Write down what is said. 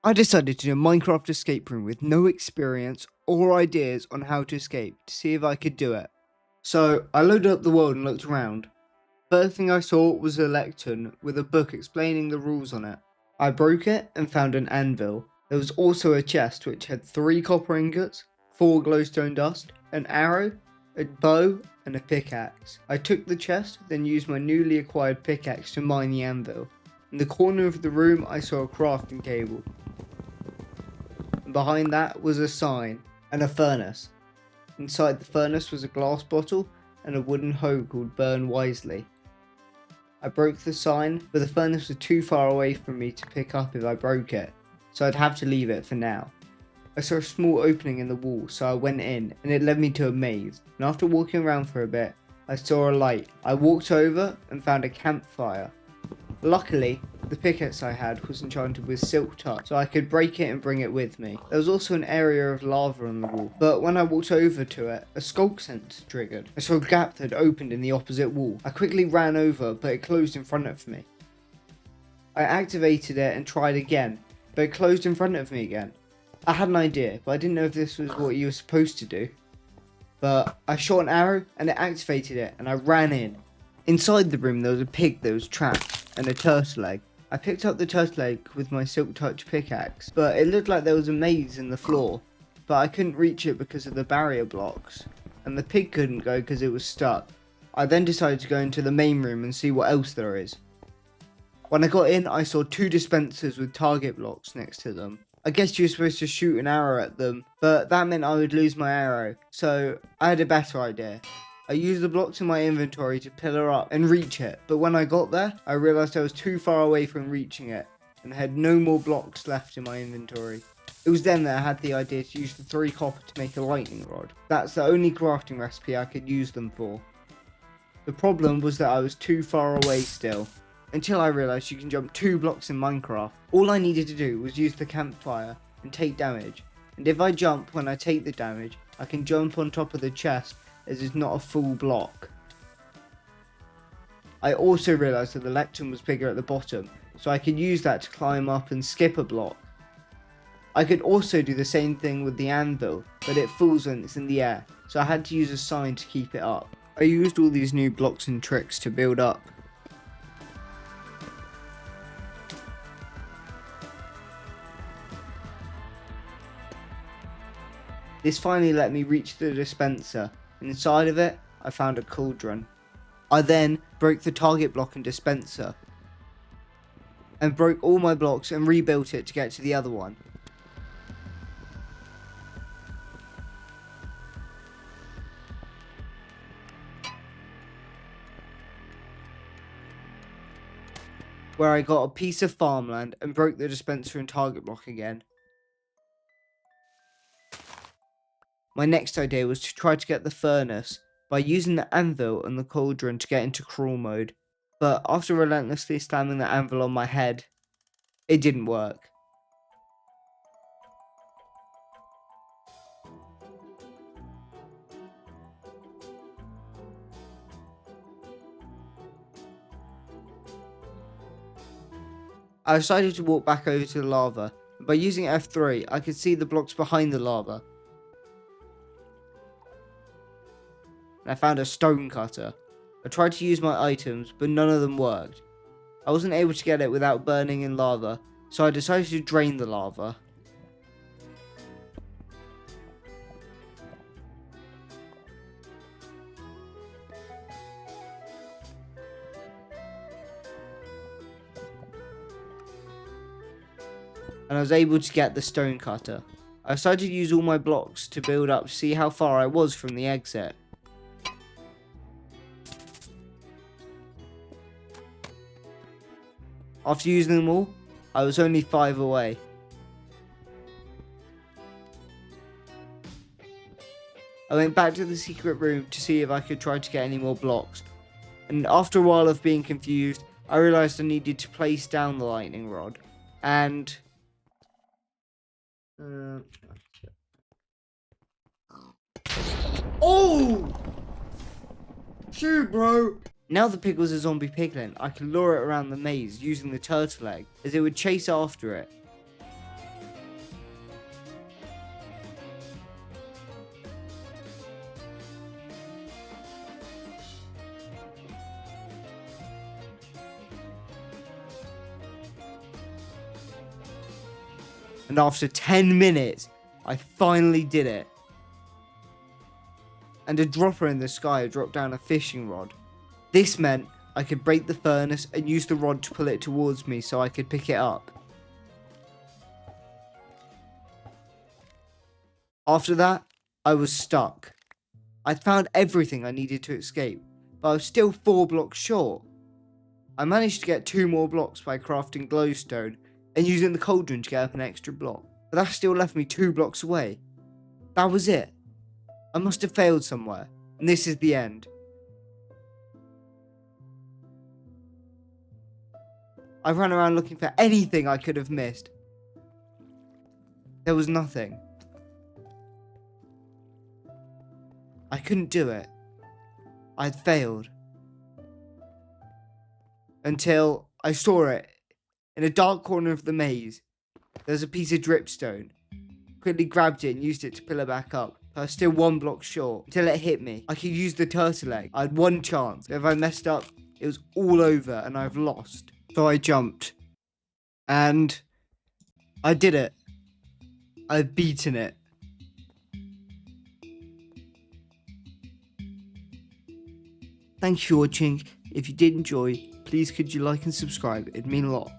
I decided to do a Minecraft escape room with no experience or ideas on how to escape to see if I could do it. So I loaded up the world and looked around. First thing I saw was a lectern with a book explaining the rules on it. I broke it and found an anvil. There was also a chest which had 3 copper ingots, 4 glowstone dust, an arrow, a bow and a pickaxe. I took the chest, then used my newly acquired pickaxe to mine the anvil. In the corner of the room I saw a crafting table. Behind that was a sign and a furnace. Inside the furnace was a glass bottle and a wooden hoe called Burn Wisely. I broke the sign, but the furnace was too far away from me to pick up if I broke it, so I'd have to leave it for now. I saw a small opening in the wall, so I went in and it led me to a maze, and after walking around for a bit, I saw a light. I walked over and found a campfire. Luckily, the pickaxe I had was enchanted with silk touch, so I could break it and bring it with me. There was also an area of lava on the wall, but when I walked over to it, a skulk sensor triggered. I saw a gap that opened in the opposite wall. I quickly ran over, but it closed in front of me. I activated it and tried again, but it closed in front of me again. I had an idea, but I didn't know if this was what you were supposed to do. But I shot an arrow and it activated it, and I ran in. Inside the room there was a pig that was trapped and a turtle egg. I picked up the turtle egg with my silk touch pickaxe, but it looked like there was a maze in the floor, but I couldn't reach it because of the barrier blocks, and the pig couldn't go because it was stuck. I then decided to go into the main room and see what else there is. When I got in, I saw 2 dispensers with target blocks next to them. I guess you were supposed to shoot an arrow at them, but that meant I would lose my arrow, so I had a better idea. I used the blocks in my inventory to pillar up and reach it, but when I got there, I realised I was too far away from reaching it, and had no more blocks left in my inventory. It was then that I had the idea to use the 3 copper to make a lightning rod. That's the only crafting recipe I could use them for. The problem was that I was too far away still, until I realised you can jump 2 blocks in Minecraft. All I needed to do was use the campfire and take damage, and if I jump when I take the damage, I can jump on top of the chest as it's not a full block. I also realised that the lectern was bigger at the bottom, so I could use that to climb up and skip a block. I could also do the same thing with the anvil, but it falls when it's in the air, so I had to use a sign to keep it up. I used all these new blocks and tricks to build up. This finally let me reach the dispenser, and inside of it, I found a cauldron. I then broke the target block and dispenser, and broke all my blocks and rebuilt it to get to the other one. Where I got a piece of farmland and broke the dispenser and target block again. My next idea was to try to get the furnace by using the anvil and the cauldron to get into crawl mode, but after relentlessly slamming the anvil on my head, it didn't work. I decided to walk back over to the lava, and by using F3 I could see the blocks behind the lava. And I found a stone cutter. I tried to use my items, but none of them worked. I wasn't able to get it without burning in lava, so I decided to drain the lava. And I was able to get the stone cutter. I decided to use all my blocks to build up to see how far I was from the exit. After using them all, I was only 5 away. I went back to the secret room to see if I could try to get any more blocks, and after a while of being confused, I realised I needed to place down the lightning rod, and... Oh! Shoot, bro! Now the pig was a zombie piglin, I could lure it around the maze using the turtle egg, as it would chase after it. And after 10 minutes, I finally did it. And a dropper in the sky dropped down a fishing rod. This meant I could break the furnace and use the rod to pull it towards me so I could pick it up. After that, I was stuck. I'd found everything I needed to escape, but I was still 4 blocks short. I managed to get 2 more blocks by crafting glowstone and using the cauldron to get up an extra block, but that still left me 2 blocks away. That was it. I must have failed somewhere, and this is the end. I ran around looking for anything I could have missed. There was nothing. I couldn't do it. I'd failed. Until I saw it in a dark corner of the maze. There was a piece of dripstone. Quickly grabbed it and used it to pull it back up. I was still 1 block short until it hit me. I could use the turtle egg. I had 1 chance. If I messed up, it was all over and I've lost. So I jumped. And I did it. I've beaten it. Thank you for watching. If you did enjoy, please could you like and subscribe, it'd mean a lot.